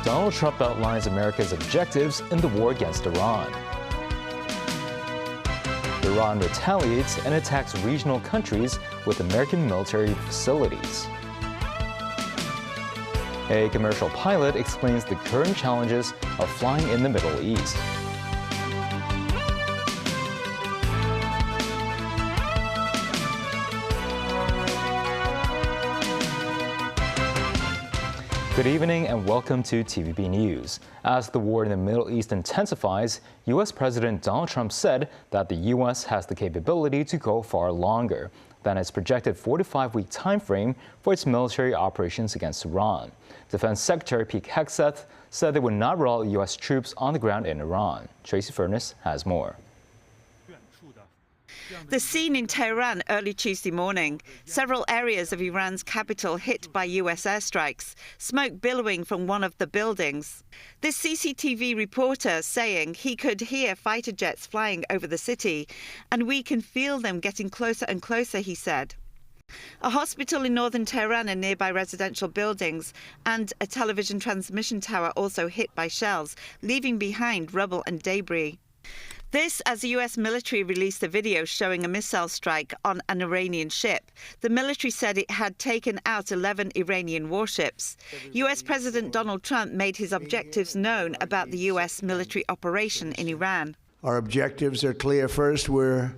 Donald Trump outlines America's objectives in the war against Iran. Iran retaliates and attacks regional countries with American military facilities. A commercial pilot explains the current challenges of flying in the Middle East. Good evening and welcome to TVB News. As the war in the Middle East intensifies, U.S. President Donald Trump said that the U.S. has the capability to go far longer than its projected 45-week time frame for its military operations against Iran. Defense Secretary Pete Hegseth said they would not roll U.S. troops on the ground in Iran. Tracy Furness has more. The scene in Tehran early Tuesday morning. Several areas of Iran's capital hit by U.S. airstrikes, smoke billowing from one of the buildings. This CCTV reporter saying he could hear fighter jets flying over the city, and we can feel them getting closer and closer, he said. A hospital in northern Tehran and nearby residential buildings and a television transmission tower also hit by shells, leaving behind rubble and debris. This as the U.S. military released a video showing a missile strike on an Iranian ship. The military said it had taken out 11 Iranian warships. U.S. President Donald Trump made his objectives known about the U.S. military operation in Iran. Our objectives are clear. First, we're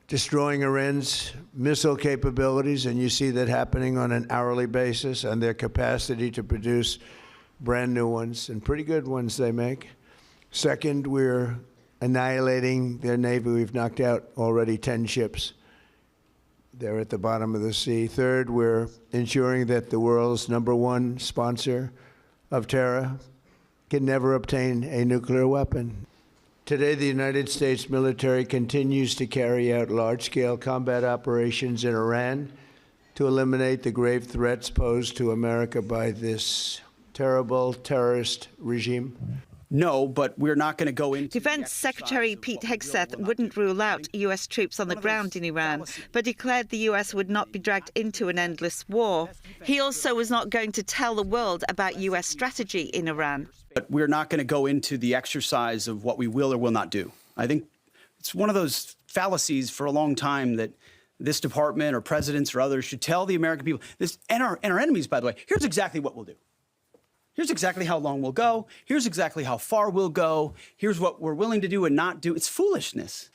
destroying Iran's missile capabilities, and you see that happening on an hourly basis, and their capacity to produce brand new ones, and pretty good ones they make. Second, we're annihilating their navy. We've knocked out already 10 ships. They're at the bottom of the sea. Third, we're ensuring that the world's #1 sponsor of terror can never obtain a nuclear weapon. Today, the United States military continues to carry out large-scale combat operations in Iran to eliminate the grave threats posed to America by this terrible terrorist regime. No, but we're not going to go into... Defense Secretary Pete Hegseth wouldn't rule out U.S. troops on the ground in Iran, but declared the U.S. would not be dragged into an endless war. He also was not going to tell the world about U.S. strategy in Iran. But we're not going to go into the exercise of what we will or will not do. I think it's one of those fallacies for a long time that this department or presidents or others should tell the American people, and our enemies, by the way, here's exactly what we'll do. Here's exactly how long we'll go. Here's exactly how far we'll go. Here's what we're willing to do and not do. It's foolishness.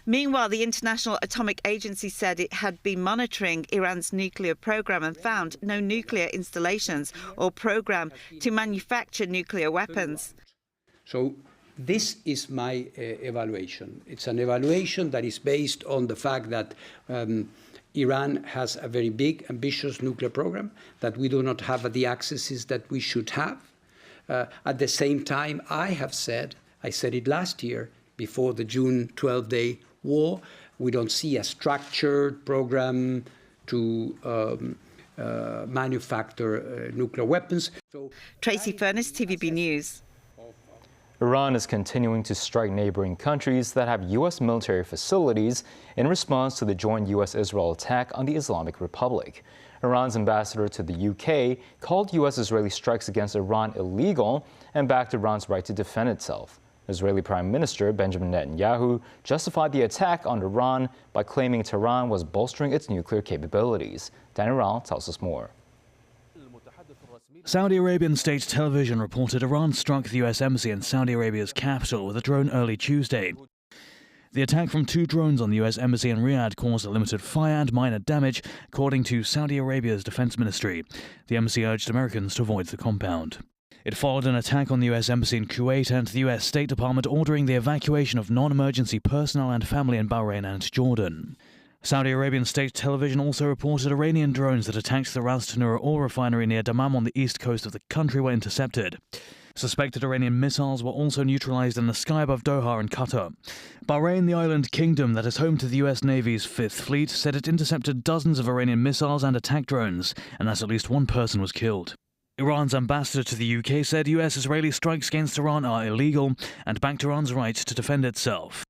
Meanwhile, the International Atomic Agency said it had been monitoring Iran's nuclear program and found no nuclear installations or program to manufacture nuclear weapons. So this is my evaluation. It's an evaluation that is based on the fact that Iran has a very big, ambitious nuclear program, that we do not have the accesses that we should have. At the same time, I said it last year, before the June 12-day war, we don't see a structured program to manufacture nuclear weapons. Tracy Furness, TVB News. Iran is continuing to strike neighboring countries that have U.S. military facilities in response to the joint U.S.-Israel attack on the Islamic Republic. Iran's ambassador to the U.K. called U.S.-Israeli strikes against Iran illegal and backed Iran's right to defend itself. Israeli Prime Minister Benjamin Netanyahu justified the attack on Iran by claiming Tehran was bolstering its nuclear capabilities. Daniel Rao tells us more. Saudi Arabian state television reported Iran struck the U.S. embassy in Saudi Arabia's capital with a drone early Tuesday. The attack from 2 drones on the U.S. embassy in Riyadh caused a limited fire and minor damage, according to Saudi Arabia's defense ministry. The embassy urged Americans to avoid the compound. It followed an attack on the U.S. embassy in Kuwait and the U.S. State Department ordering the evacuation of non-emergency personnel and family in Bahrain and Jordan. Saudi Arabian state television also reported Iranian drones that attacked the Ras Tanura oil refinery near Dammam on the east coast of the country were intercepted. Suspected Iranian missiles were also neutralized in the sky above Doha and Qatar. Bahrain, the island kingdom that is home to the U.S. Navy's 5th Fleet, said it intercepted dozens of Iranian missiles and attack drones, and that at least 1 person was killed. Iran's ambassador to the UK said U.S.-Israeli strikes against Iran are illegal and backed Iran's right to defend itself.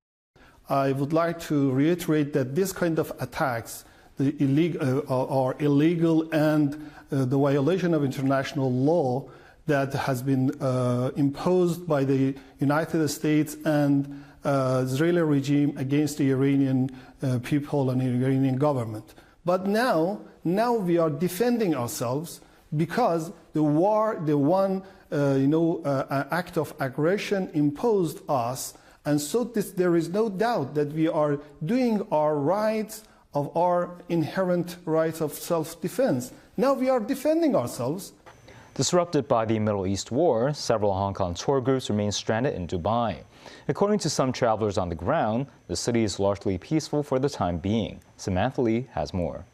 I would like to reiterate that this kind of attacks are illegal and the violation of international law that has been imposed by the United States and Israeli regime against the Iranian people and the Iranian government. But now we are defending ourselves because the war, the one act of aggression imposed us, and so there is no doubt that we are doing our rights of our inherent rights of self-defense. Now we are defending ourselves. Disrupted by the Middle East war, several Hong Kong tour groups remain stranded in Dubai. According to some travelers on the ground, the city is largely peaceful for the time being. Samantha Lee has more.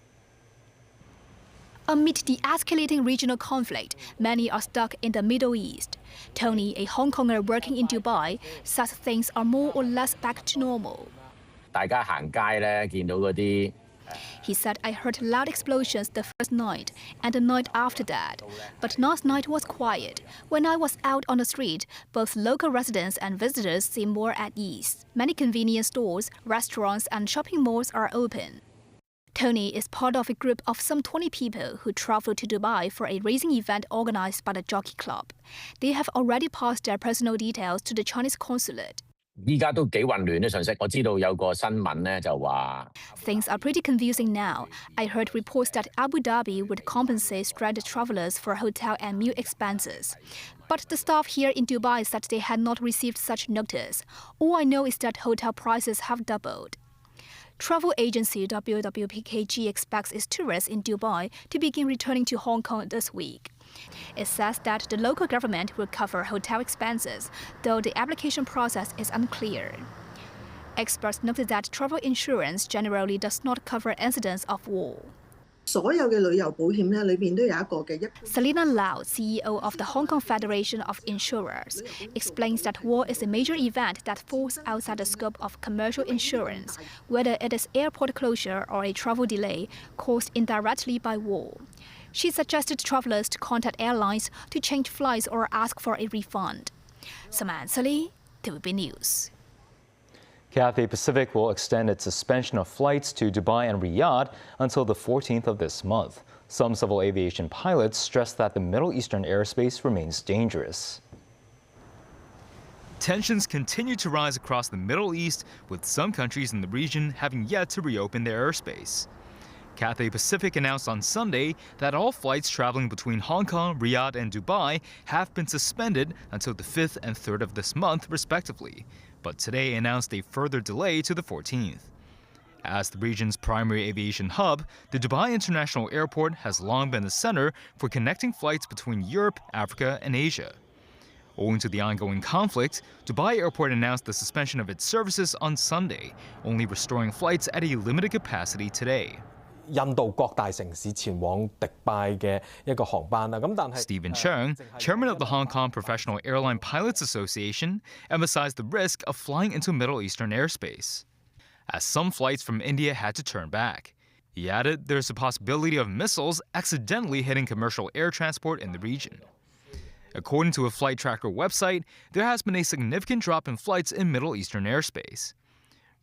Amid the escalating regional conflict, many are stuck in the Middle East. Tony, a Hong Konger working in Dubai, says things are more or less back to normal. He said, I heard loud explosions the first night and the night after that. But last night was quiet. When I was out on the street, both local residents and visitors seem more at ease. Many convenience stores, restaurants and shopping malls are open. Tony is part of a group of some 20 people who traveled to Dubai for a racing event organized by the Jockey Club. They have already passed their personal details to the Chinese consulate. Things are pretty confusing now. I heard reports that Abu Dhabi would compensate stranded travelers for hotel and meal expenses. But the staff here in Dubai said they had not received such notice. All I know is that hotel prices have doubled. Travel agency WWPKG expects its tourists in Dubai to begin returning to Hong Kong this week. It says that the local government will cover hotel expenses, though the application process is unclear. Experts noted that travel insurance generally does not cover incidents of war. Selina Lau, CEO of the Hong Kong Federation of Insurers, explains that war is a major event that falls outside the scope of commercial insurance, whether it is airport closure or a travel delay caused indirectly by war. She suggested travelers to contact airlines to change flights or ask for a refund. Samantha Lee, TVB News. Cathay Pacific will extend its suspension of flights to Dubai and Riyadh until the 14th of this month. Some civil aviation pilots stress that the Middle Eastern airspace remains dangerous. Tensions continue to rise across the Middle East, with some countries in the region having yet to reopen their airspace. Cathay Pacific announced on Sunday that all flights traveling between Hong Kong, Riyadh and Dubai have been suspended until the 5th and 3rd of this month, respectively, but today announced a further delay to the 14th. As the region's primary aviation hub, the Dubai International Airport has long been the center for connecting flights between Europe, Africa and Asia. Owing to the ongoing conflict, Dubai Airport announced the suspension of its services on Sunday, only restoring flights at a limited capacity today. Stephen Cheung, chairman of the Hong Kong Professional Airline Pilots Association, emphasized the risk of flying into Middle Eastern airspace, as some flights from India had to turn back. He added there's a possibility of missiles accidentally hitting commercial air transport in the region. According to a flight tracker website, there has been a significant drop in flights in Middle Eastern airspace.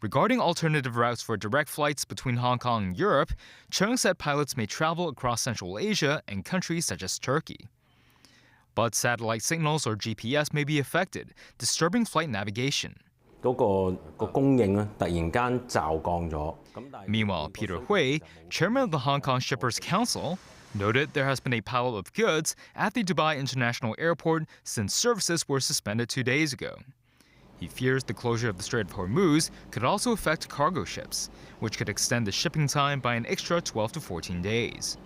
Regarding alternative routes for direct flights between Hong Kong and Europe, Cheung said pilots may travel across Central Asia and countries such as Turkey. But satellite signals or GPS may be affected, disturbing flight navigation. Meanwhile, Peter Hui, chairman of the Hong Kong Shippers Council, noted there has been a pileup of goods at the Dubai International Airport since services were suspended 2 days ago. He fears the closure of the Strait of Hormuz could also affect cargo ships, which could extend the shipping time by an extra 12 to 14 days.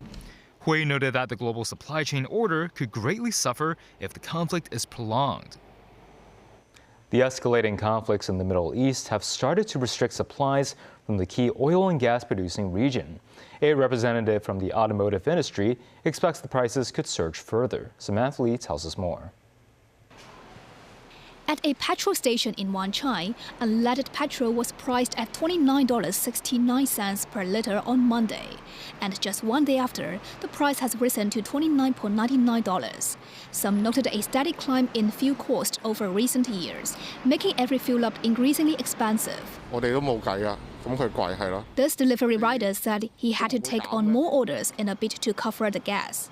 Hui noted that the global supply chain order could greatly suffer if the conflict is prolonged. The escalating conflicts in the Middle East have started to restrict supplies from the key oil and gas producing region. A representative from the automotive industry expects the prices could surge further. Samantha Lee tells us more. At a petrol station in Wanchai, unleaded petrol was priced at $29.69 per liter on Monday. And just one day after, the price has risen to $29.99. Some noted a steady climb in fuel cost over recent years, making every fuel up increasingly expensive. This delivery rider said he had to take on more orders in a bid to cover the gas.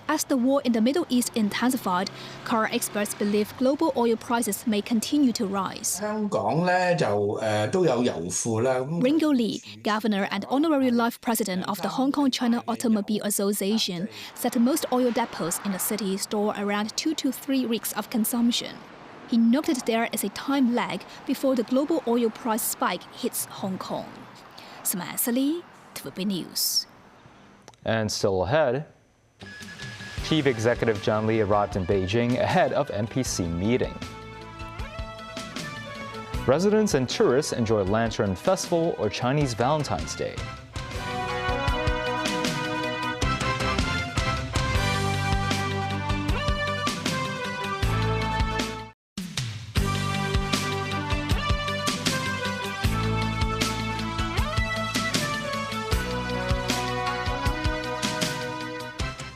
As the war in the Middle East intensified, car experts believe global oil prices may continue to rise. Ringo Lee, governor and honorary life president of the Hong Kong China Automobile Association, said most oil depots in the city store around 2 to 3 weeks of consumption. He noted there is a time lag before the global oil price spike hits Hong Kong. Samantha Lee, TVB News. And still ahead, Chief Executive John Lee arrived in Beijing ahead of NPC meeting. Residents and tourists enjoy Lantern Festival or Chinese Valentine's Day.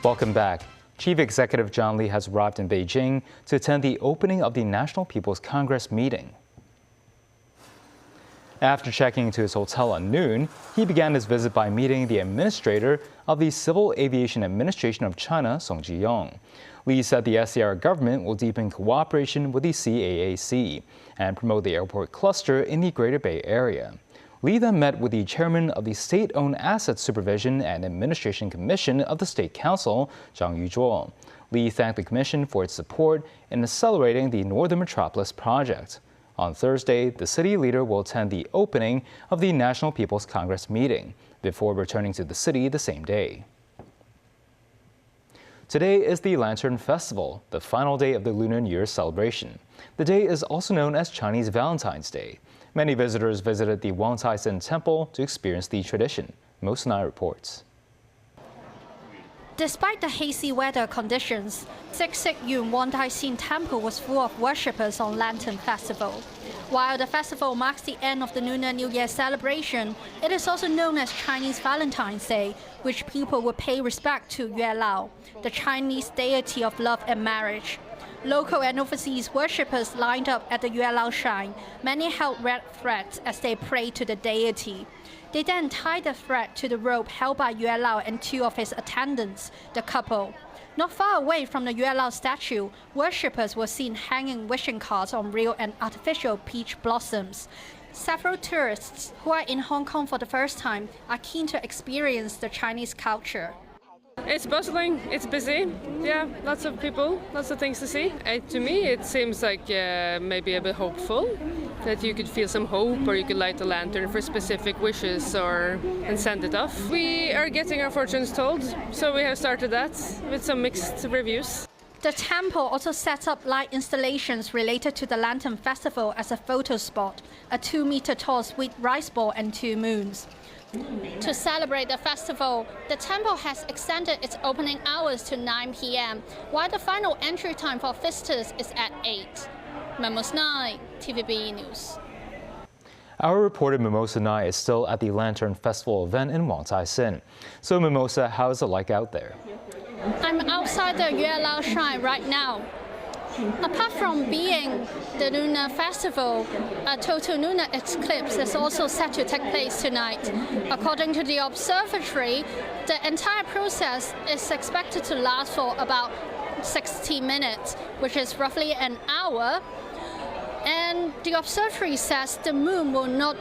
Welcome back. Chief Executive John Lee has arrived in Beijing to attend the opening of the National People's Congress meeting. After checking into his hotel at noon, he began his visit by meeting the administrator of the Civil Aviation Administration of China, Song Ji-yong. Lee said the SAR government will deepen cooperation with the CAAC and promote the airport cluster in the Greater Bay Area. Lee then met with the chairman of the State-Owned Asset Supervision and Administration Commission of the State Council, Zhang Yuzhuo. Lee thanked the commission for its support in accelerating the Northern Metropolis project. On Thursday, the city leader will attend the opening of the National People's Congress meeting before returning to the city the same day. Today is the Lantern Festival, the final day of the Lunar New Year celebration. The day is also known as Chinese Valentine's Day. Many visitors visited the Wang Fuk Court Temple to experience the tradition. Mo Sinai reports. Despite the hazy weather conditions, 66 Wang Fuk Court Temple was full of worshippers on Lantern Festival. While the festival marks the end of the Lunar New Year celebration, it is also known as Chinese Valentine's Day, which people will pay respect to Yue Lao, the Chinese deity of love and marriage. Local and overseas worshippers lined up at the Yue Lao shrine. Many held red threads as they prayed to the deity. They then tied the thread to the rope held by Yue Lao and 2 of his attendants, the couple. Not far away from the Yue Lao statue, worshippers were seen hanging wishing cards on real and artificial peach blossoms. Several tourists who are in Hong Kong for the first time are keen to experience the Chinese culture. It's bustling, it's busy, yeah, lots of people, lots of things to see. To me it seems like maybe a bit hopeful, that you could feel some hope or you could light a lantern for specific wishes and send it off. We are getting our fortunes told, so we have started that with some mixed reviews. The temple also sets up light installations related to the Lantern Festival as a photo spot, a 2-meter-tall sweet rice ball and 2 moons. To celebrate the festival, the temple has extended its opening hours to 9 p.m., while the final entry time for visitors is at 8. Mimosa Nai, TVB News. Our reporter Mimosa Nai is still at the Lantern Festival event in Wang Fuk. So Mimosa, how is it like out there? I'm outside the Yue Lao shrine right now. Apart from being the lunar festival, a total lunar eclipse is also set to take place tonight. According to the observatory, the entire process is expected to last for about 60 minutes, which is roughly an hour. And the observatory says the moon will not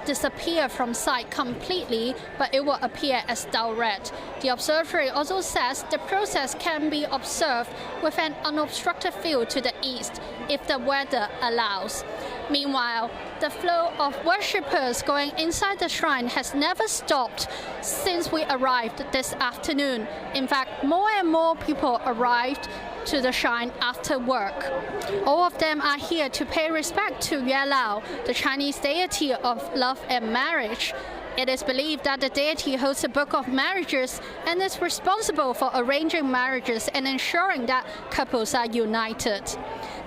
disappear from sight completely, but it will appear as dull red. The observatory also says the process can be observed with an unobstructed view to the east if the weather allows. Meanwhile, the flow of worshippers going inside the shrine has never stopped since we arrived this afternoon. In fact, more and more people arrived to the shrine after work. All of them are here to pay respect to Yue Lao, the Chinese deity of love and marriage. It is believed that the deity holds a book of marriages and is responsible for arranging marriages and ensuring that couples are united.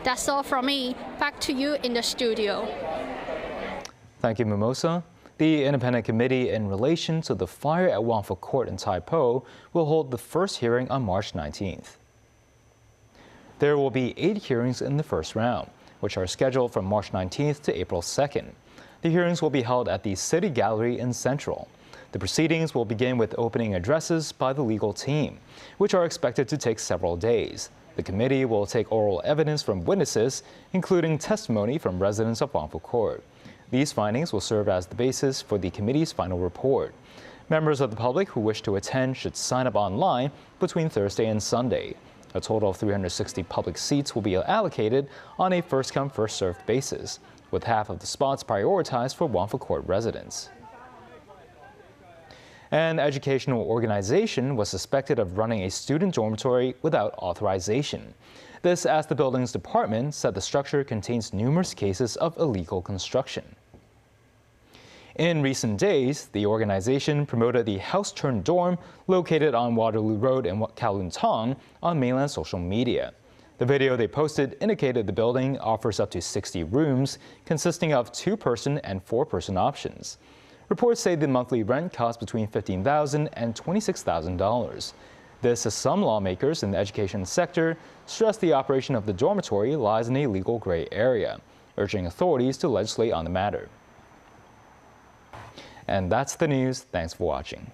That's all from me. Back to you in the studio. Thank you, Mimosa. The Independent Committee in relation to the fire at Wang Fuk Court in Tai Po will hold the first hearing on March 19th. There will be 8 hearings in the first round, which are scheduled from March 19th to April 2nd. The hearings will be held at the City Gallery in Central. The proceedings will begin with opening addresses by the legal team, which are expected to take several days. The committee will take oral evidence from witnesses, including testimony from residents of Wang Fuk Court. These findings will serve as the basis for the committee's final report. Members of the public who wish to attend should sign up online between Thursday and Sunday. A total of 360 public seats will be allocated on a first-come, first-served basis, with half of the spots prioritized for Wang Fuk Court residents. An educational organization was suspected of running a student dormitory without authorization. This as the building's department said the structure contains numerous cases of illegal construction. In recent days, the organization promoted the house-turned dorm located on Waterloo Road in Kowloon Tong on mainland social media. The video they posted indicated the building offers up to 60 rooms, consisting of 2-person and 4-person options. Reports say the monthly rent costs between $15,000 and $26,000. This, as some lawmakers in the education sector stress the operation of the dormitory lies in a legal gray area, urging authorities to legislate on the matter. And that's the news. Thanks for watching.